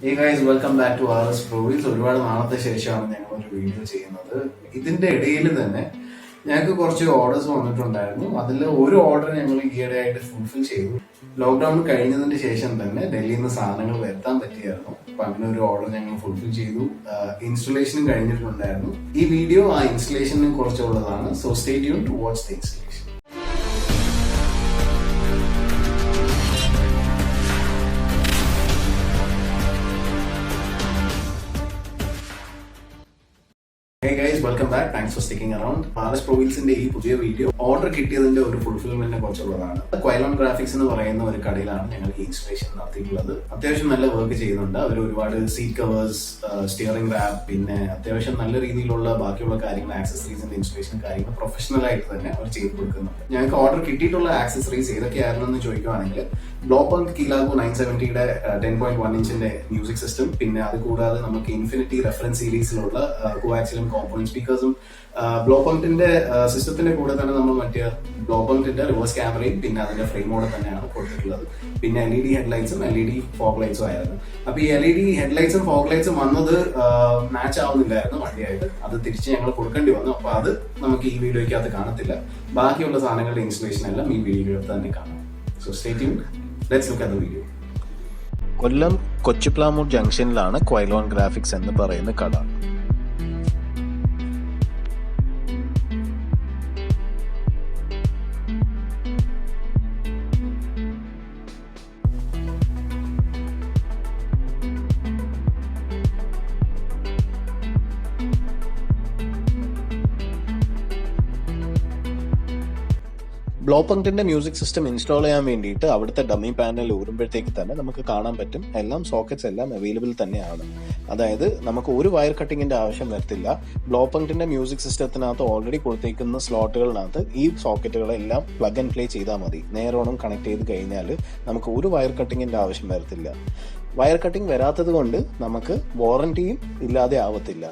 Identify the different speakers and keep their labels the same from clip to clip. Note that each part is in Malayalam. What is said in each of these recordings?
Speaker 1: Hey guys, welcome back to RS Provis. ഒരുപാട് നാളത്തെ ശേഷമാണ് ഞങ്ങൾ ഒരു വീഡിയോ ചെയ്യുന്നത്. ഇതിന്റെ ഇടയിൽ തന്നെ ഞങ്ങൾക്ക് കുറച്ച് ഓർഡേഴ്സ് വന്നിട്ടുണ്ടായിരുന്നു. അതിൽ ഒരു ഓർഡർ ഞങ്ങൾ ഈയിടെയായിട്ട് ഫുൾഫിൽ ചെയ്തു. ലോക്ക്ഡൌൺ കഴിഞ്ഞതിന് ശേഷം തന്നെ ഡൽഹിയിൽ നിന്ന് സാധനങ്ങൾ വരുത്താൻ പറ്റിയായിരുന്നു. അപ്പൊ അങ്ങനെ ഒരു ഓർഡർ ഞങ്ങൾ ഫുൾഫിൽ ചെയ്തു. ഇൻസ്റ്റലേഷനും കഴിഞ്ഞിട്ടുണ്ടായിരുന്നു. ഈ വീഡിയോ ആ ഇൻസ്റ്റലേഷനും കുറച്ചുള്ളതാണ്. So stay tune to watch the installation. Hey guys, welcome back. Thanks for sticking around. RS Provilsന്റെ ഈ പുതിയ വീഡിയോ ഓർഡർ കിട്ടിയതിന്റെ ഒരു ഫുൾഫിൽമെന്റിനെ കുറിച്ചുള്ളതാണ്. ക്വൈലോൺ ഗ്രാഫിക്സ് എന്ന് പറയുന്ന ഒരു കടയിലാണ് ഞങ്ങൾ ഈ ഇൻസ്റ്റലേഷൻ നടത്തിയിട്ടുള്ളത്. അത്യാവശ്യം നല്ല വർക്ക് ചെയ്യുന്നുണ്ട്. അവർ ഒരുപാട് സീറ്റ് കവേഴ്സ്, സ്റ്റിയറിംഗ് റാപ്പ്, പിന്നെ അത്യാവശ്യം നല്ല രീതിയിലുള്ള ബാക്കിയുള്ള കാര്യങ്ങൾ, ആക്സസറീസിന്റെ ഇൻസ്റ്റലേഷൻ കാര്യങ്ങൾ പ്രൊഫഷണൽ ആയിട്ട് തന്നെ അവർ ചെയ്ത് കൊടുക്കുന്നുണ്ട്. ഞങ്ങൾക്ക് ഓർഡർ കിട്ടിയിട്ടുള്ള ആക്സസറീസ് ഏതൊക്കെയായിരുന്നെന്ന് ചോദിക്കുകയാണെങ്കിൽ ബ്ലോപ്പങ്ക് കിലാഗോ 970യുടെ 10.1 ഇഞ്ചിന്റെ മ്യൂസിക് സിസ്റ്റം, പിന്നെ അത് കൂടാതെ നമുക്ക് ഇൻഫിനിറ്റി റെഫറൻസ് സീരീസിലുള്ള കോആക്സിലും കോമ്പൗണ്ട് സ്പീക്കേഴ്സും, ബ്ലോപ്പങ്കിന്റെ സിസ്റ്റത്തിന്റെ കൂടെ തന്നെ നമ്മൾ മറ്റേ ബ്ലോപ്പങ്കിന്റെ റിവേഴ്സ് ക്യാമറയും പിന്നെ അതിന്റെ ഫ്രെയിമോടെ തന്നെയാണ് കൊടുത്തിട്ടുള്ളത്. പിന്നെ LED ഹെഡ്ലൈറ്റ്സും LED ഫോഗ് ലൈറ്റ്സും ആയിരുന്നു. അപ്പൊ ഈ LED ഹെഡ്ലൈറ്റ്സും ഫോഗ് ലൈറ്റ്സും വന്നത് മാച്ച് ആവുന്നില്ലായിരുന്നു വണ്ടിയായിട്ട്. അത് തിരിച്ച് ഞങ്ങൾ കൊടുക്കേണ്ടി വന്നു. അപ്പൊ അത് നമുക്ക് ഈ വീഡിയോയ്ക്കകത്ത് കാണത്തില്ല. ബാക്കിയുള്ള സാധനങ്ങളുടെ ഇൻസ്റ്റലേഷൻ എല്ലാം ഈ വീഡിയോയ്ക്കകത്ത് തന്നെ കാണാം. So stay tuned. Let's look at the video.
Speaker 2: Kollam Kochiplamoor ജംഗ്ഷനിലാണ് ക്വൈലോൺ ഗ്രാഫിക്സ് എന്ന് പറയുന്ന കട. ബ്ലോപ്പങ്കിന്റെ മ്യൂസിക് സിസ്റ്റം ഇൻസ്റ്റാൾ ചെയ്യാൻ വേണ്ടിയിട്ട് അവിടുത്തെ ഡമ്മി പാനൽ ഊരുമ്പോഴത്തേക്ക് തന്നെ നമുക്ക് കാണാൻ പറ്റും എല്ലാം സോക്കറ്റ്സ് എല്ലാം അവൈലബിൾ തന്നെയാണ്. അതായത് നമുക്ക് ഒരു വയർ കട്ടിങ്ങിന്റെ ആവശ്യം വരത്തില്ല. ബ്ലോപ്പങ്കിന്റെ മ്യൂസിക് സിസ്റ്റത്തിനകത്ത് ഓൾറെഡി കൊടുത്തേക്കുന്ന സ്ലോട്ടുകളിനകത്ത് ഈ സോക്കറ്റുകളെല്ലാം പ്ലഗ് ആൻഡ് പ്ലേ ചെയ്താൽ മതി. നേരോണം കണക്ട് ചെയ്ത് കഴിഞ്ഞാൽ നമുക്ക് ഒരു വയർ കട്ടിങ്ങിന്റെ ആവശ്യം വരത്തില്ല. വയർ കട്ടിങ് വരാത്തത് കൊണ്ട് നമുക്ക് വാറന്റിയും ഇല്ലാതെ ആവത്തില്ല.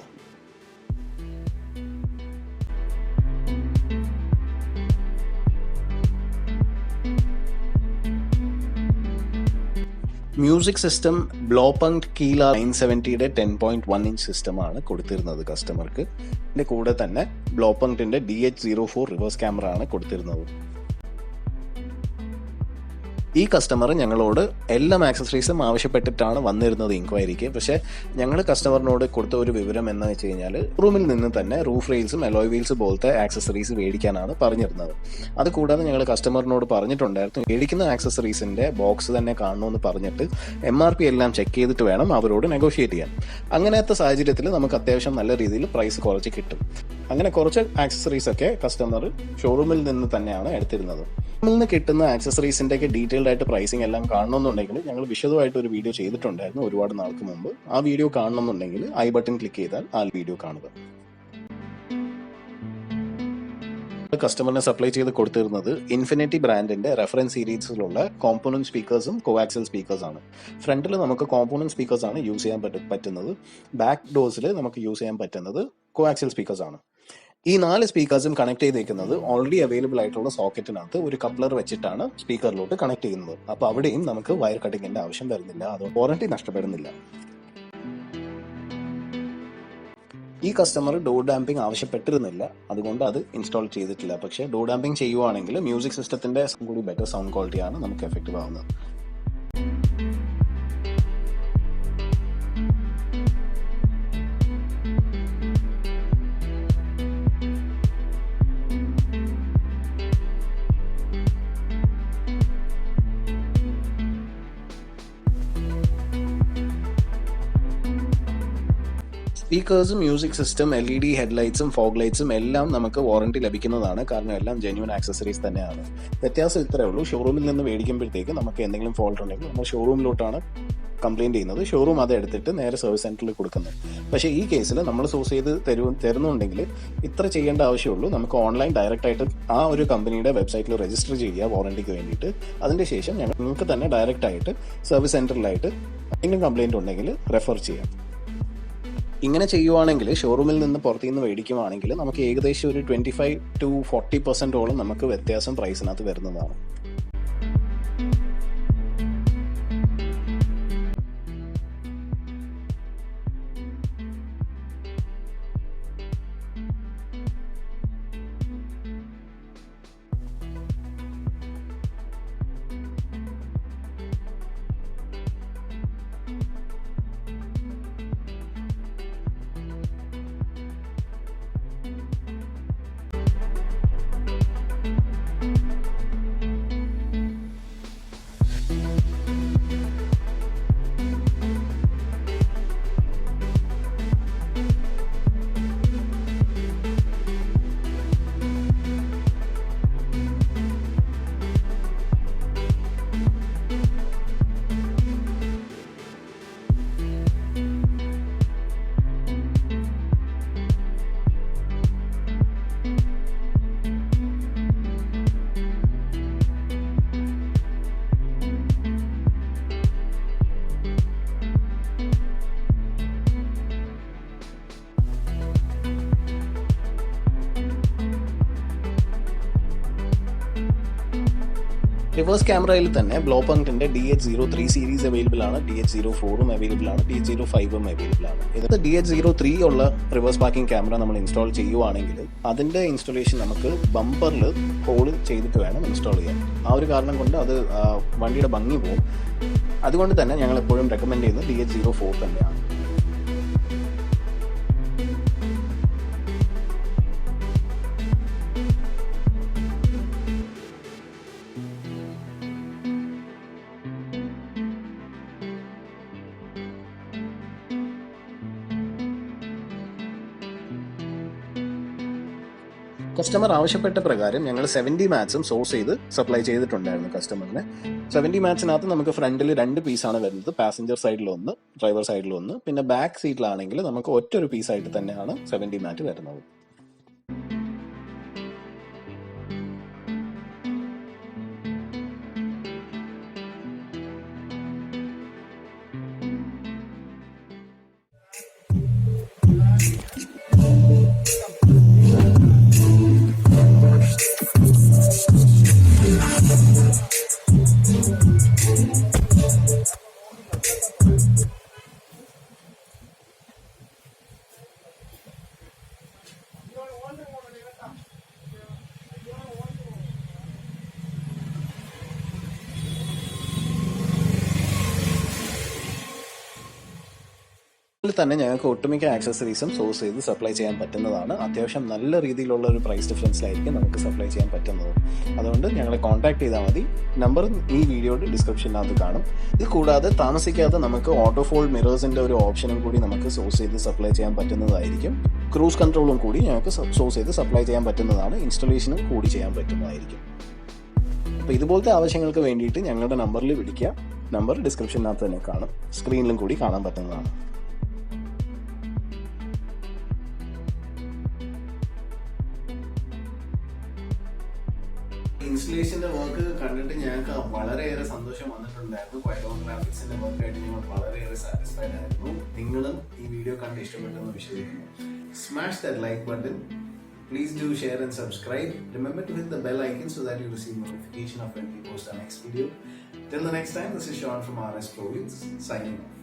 Speaker 2: മ്യൂസിക് സിസ്റ്റം ബ്ലോപ്പങ്ക് കീല 970യുടെ 10.1 ഇഞ്ച് സിസ്റ്റമാണ് കൊടുത്തിരുന്നത് കസ്റ്റമർക്ക്. ഇതിന്റെ കൂടെ തന്നെ ബ്ലോപ്പങ്കിന്റെ DH04 റിവേഴ്സ് ക്യാമറ ആണ് കൊടുത്തിരുന്നത്. ഈ കസ്റ്റമർ ഞങ്ങളോട് എല്ലാ ആക്സസറീസും ആവശ്യപ്പെട്ടിട്ടാണ് വന്നിരുന്നത് ഇൻക്വയറിക്ക്. പക്ഷേ ഞങ്ങൾ കസ്റ്റമറിനോട് കൊടുത്ത ഒരു വിവരം എന്ന് വെച്ച് കഴിഞ്ഞാൽ റൂമിൽ നിന്ന് തന്നെ റൂഫ് റെയിൽസും അലോയ് വീൽസ് പോലത്തെ ആക്സസറീസ് മേടിക്കാനാണ് പറഞ്ഞിരുന്നത്. അതുകൂടാതെ ഞങ്ങൾ കസ്റ്റമറിനോട് പറഞ്ഞിട്ടുണ്ടായിരുന്നു മേടിക്കുന്ന ആക്സസറീസിന്റെ ബോക്സ് തന്നെ കാണണമെന്ന് പറഞ്ഞിട്ട് MRP എല്ലാം ചെക്ക് ചെയ്തിട്ട് വേണം അവരോട് നെഗോഷിയേറ്റ് ചെയ്യാൻ. അങ്ങനത്തെ സാഹചര്യത്തിൽ നമുക്ക് അത്യാവശ്യം നല്ല രീതിയിൽ പ്രൈസ് കുറച്ച് കിട്ടും. അങ്ങനെ കുറച്ച് ആക്സസറീസ് ഒക്കെ കസ്റ്റമർ ഷോറൂമിൽ നിന്ന് തന്നെയാണ് എടുത്തിരുന്നത്. ഷോറൂമിൽ നിന്ന് കിട്ടുന്ന ആക്സസറീസിന്റെ ഒക്കെ ഡീറ്റെയിൽഡ് ആയിട്ട് പ്രൈസിംഗ് എല്ലാം കാണണമെന്നുണ്ടെങ്കിൽ ഞങ്ങൾ വിശദമായിട്ട് ഒരു വീഡിയോ ചെയ്തിട്ടുണ്ടായിരുന്നു ഒരുപാട് നാൾക്ക് മുമ്പ്. ആ വീഡിയോ കാണണമെന്നുണ്ടെങ്കിൽ ഐ ബട്ടൺ ക്ലിക്ക് ചെയ്താൽ ആ വീഡിയോ കാണുക. കസ്റ്റമറിനെ സപ്ലൈ ചെയ്ത് കൊടുത്തിരുന്നത് ഇൻഫിനിറ്റി ബ്രാൻഡിന്റെ റെഫറൻസ് സീരീസിലുള്ള കോമ്പോണന്റ് സ്പീക്കേഴ്സും കോആക്സിൽ സ്പീക്കേഴ്സ് ആണ്. ഫ്രണ്ടിൽ നമുക്ക് കോമ്പോണന്റ് സ്പീക്കേഴ്സ് ആണ് യൂസ് ചെയ്യാൻ പറ്റുന്നത്. ബാക്ക് ഡോസിൽ നമുക്ക് യൂസ് ചെയ്യാൻ പറ്റുന്നത് കോആക്സിൽ സ്പീക്കേഴ്സ് ആണ്. ഈ 4 സ്പീക്കേഴ്സും കണക്ട് ചെയ്തേക്കുന്നത് ഓൾറെഡി അവൈലബിൾ ആയിട്ടുള്ള സോക്കറ്റിനകത്ത് ഒരു കപ്ലർ വെച്ചിട്ടാണ് സ്പീക്കറിലോട്ട് കണക്ട് ചെയ്യുന്നത്. അപ്പോൾ അവിടെയും നമുക്ക് വയർ കട്ടിങ്ങിന്റെ ആവശ്യം വരുന്നില്ല. അത് വാറന്റി നഷ്ടപ്പെടുന്നില്ല. ഈ കസ്റ്റമർ ഡോർ ഡാമ്പിംഗ് ആവശ്യപ്പെട്ടിരുന്നില്ല, അതുകൊണ്ട് അത് ഇൻസ്റ്റാൾ ചെയ്തിട്ടില്ല. പക്ഷേ ഡോർ ഡാമ്പിംഗ് ചെയ്യുവാണെങ്കിൽ മ്യൂസിക് സിസ്റ്റത്തിന്റെ കൂടി ബെറ്റർ സൗണ്ട് ക്വാളിറ്റിയാണ് നമുക്ക് എഫക്റ്റീവ് ആവുന്നത്. സ്പീക്കേഴ്സും മ്യൂസിക് സിസ്റ്റം LED ഹെഡ്ലൈറ്റ്സും ഫോഗ് ലൈറ്റ്സും എല്ലാം നമുക്ക് വാറന്റി ലഭിക്കുന്നതാണ്. കാരണം എല്ലാം ജെന്യൂൻ ആക്സസറീസ് തന്നെയാണ്. വ്യത്യാസം ഇത്രയേ ഉള്ളൂ. ഷോറൂമിൽ നിന്ന് മേടിക്കുമ്പോഴത്തേക്ക് നമുക്ക് എന്തെങ്കിലും ഫോൾട്ട് ഉണ്ടെങ്കിൽ നമ്മൾ ഷോറൂമിലോട്ടാണ് കംപ്ലയിൻറ്റ് ചെയ്യുന്നത്. ഷോറൂം അത് എടുത്തിട്ട് നേരെ സർവീസ് സെൻറ്ററിൽ കൊടുക്കുന്നത്. പക്ഷേ ഈ കേസിൽ നമ്മൾ സോഴ്സ് ചെയ്ത് തരുന്നുണ്ടെങ്കിൽ ഇത്ര ചെയ്യേണ്ട ആവശ്യമുള്ളൂ. നമുക്ക് ഓൺലൈൻ ഡയറക്റ്റ് ആയിട്ട് ആ ഒരു കമ്പനിയുടെ വെബ്സൈറ്റിൽ രജിസ്റ്റർ ചെയ്യുക വാറന്റിക്ക് വേണ്ടിയിട്ട്. അതിൻ്റെ ശേഷം നിങ്ങൾക്ക് തന്നെ ഡയറക്റ്റ് ആയിട്ട് സർവീസ് സെൻറ്ററിലായിട്ട് എന്തെങ്കിലും കംപ്ലയിൻറ്റ് ഉണ്ടെങ്കിൽ റെഫർ ചെയ്യാം. ഇങ്ങനെ ചെയ്യുവാണെങ്കിൽ ഷോറൂമിൽ നിന്ന് പുറത്തു നിന്ന് മേടിക്കുവാണെങ്കിൽ നമുക്ക് ഏകദേശം ഒരു 25 to 40% നമുക്ക് വ്യത്യാസം പ്രൈസിനകത്ത് വരുന്നതാണ്. റിവേഴ്സ് ക്യാമറയിൽ തന്നെ ബ്ലോ പോയിന്റിന്റെ DH03 സീരീസ് അവൈലബിൾ ആണ്, DH04 അവൈലബിൾ ആണ്, DH05 അവൈലബിൾ ആണ്. ഇത് DH03 ഉള്ള റിവേഴ്സ് പാർക്കിംഗ് ക്യാമറ നമ്മൾ ഇൻസ്റ്റാൾ ചെയ്യുവാണെങ്കിൽ അതിന്റെ ഇൻസ്റ്റാളേഷൻ നമുക്ക് ബമ്പറിൽ ഹോൾ ചെയ്തിട്ട് വേണം ഇൻസ്റ്റാൾ ചെയ്യാൻ. ആ ഒരു കാരണം കൊണ്ട് അത് വണ്ടിയുടെ ഭംഗി പോകും. അതുകൊണ്ട് തന്നെ ഞങ്ങൾ എപ്പോഴും റെക്കമെൻഡ് ചെയ്യുന്നത് DH04 തന്നെയാണ്. കസ്റ്റമർ ആവശ്യപ്പെട്ട പ്രകാരം ഞങ്ങൾ 70 മാറ്റ്സും സോഴ്സ് ചെയ്ത് സപ്ലൈ ചെയ്തിട്ടുണ്ടായിരുന്നു കസ്റ്റമറിന്. 70 മാറ്റ്സിനകത്ത് നമുക്ക് ഫ്രണ്ടിൽ 2 പീസാണ് വരുന്നത്, പാസഞ്ചർ സൈഡിൽ ഒന്ന്, ഡ്രൈവർ സൈഡിൽ ഒന്ന്. പിന്നെ ബാക്ക് സീറ്റിലാണെങ്കിൽ നമുക്ക് ഒറ്റൊരു പീസായിട്ട് തന്നെയാണ് 70 മാറ്റ് വരുന്നത്. ഇതിൽ തന്നെ ഞങ്ങൾക്ക് ഒട്ടുമിക്ക ആക്സസറീസും സോഴ്സ് ചെയ്ത് സപ്ലൈ ചെയ്യാൻ പറ്റുന്നതാണ്. അത്യാവശ്യം നല്ല രീതിയിലുള്ള ഒരു പ്രൈസ് ഡിഫറൻസിലായിരിക്കും നമുക്ക് സപ്ലൈ ചെയ്യാൻ പറ്റുന്നത്. അതുകൊണ്ട് ഞങ്ങളെ കോൺടാക്ട് ചെയ്താൽ മതി. നമ്പർ ഈ വീഡിയോയുടെ ഡിസ്ക്രിപ്ഷനകത്ത് കാണും. ഇത് കൂടാതെ താമസിക്കാതെ നമുക്ക് ഓട്ടോ ഫോൾഡ് മിറേഴ്സിന്റെ ഒരു ഓപ്ഷനും കൂടി നമുക്ക് സോഴ്സ് ചെയ്ത് സപ്ലൈ ചെയ്യാൻ പറ്റുന്നതായിരിക്കും. ക്രൂസ് കൺട്രോളും കൂടി ഞങ്ങൾക്ക് സോഴ്സ് ചെയ്ത് സപ്ലൈ ചെയ്യാൻ പറ്റുന്നതാണ്. ഇൻസ്റ്റലേഷനും കൂടി ചെയ്യാൻ പറ്റുന്നതായിരിക്കും. അപ്പോൾ ഇതുപോലത്തെ ആവശ്യങ്ങൾക്ക് വേണ്ടിയിട്ട് ഞങ്ങളുടെ നമ്പറിൽ വിളിക്കുക. നമ്പർ ഡിസ്ക്രിപ്ഷനകത്ത് തന്നെ കാണും, സ്ക്രീനിലും കൂടി കാണാൻ പറ്റുന്നതാണ്.
Speaker 1: ഇൻസ്റ്റലേഷന്റെ വർക്ക് കണ്ടിട്ട് ഞങ്ങൾക്ക് വളരെയേറെ സന്തോഷം വന്നിട്ടുണ്ടായിരുന്നു. ക്വൈലോൺ ഗ്രാഫിക്സിന്റെ വർക്കായിട്ട് ഞങ്ങൾ വളരെയേറെ സാറ്റിസ്ഫൈഡ് ആയിരുന്നു. നിങ്ങളും ഈ വീഡിയോ കണ്ട് ഇഷ്ടപ്പെട്ടെന്ന് വിശ്വസിക്കുന്നു. Smash that like button. Please do share and subscribe. Remember to hit the bell icon so that you receive notification of when we post our next video. Till the next time, this is Sean from RS Pro Wheels signing off.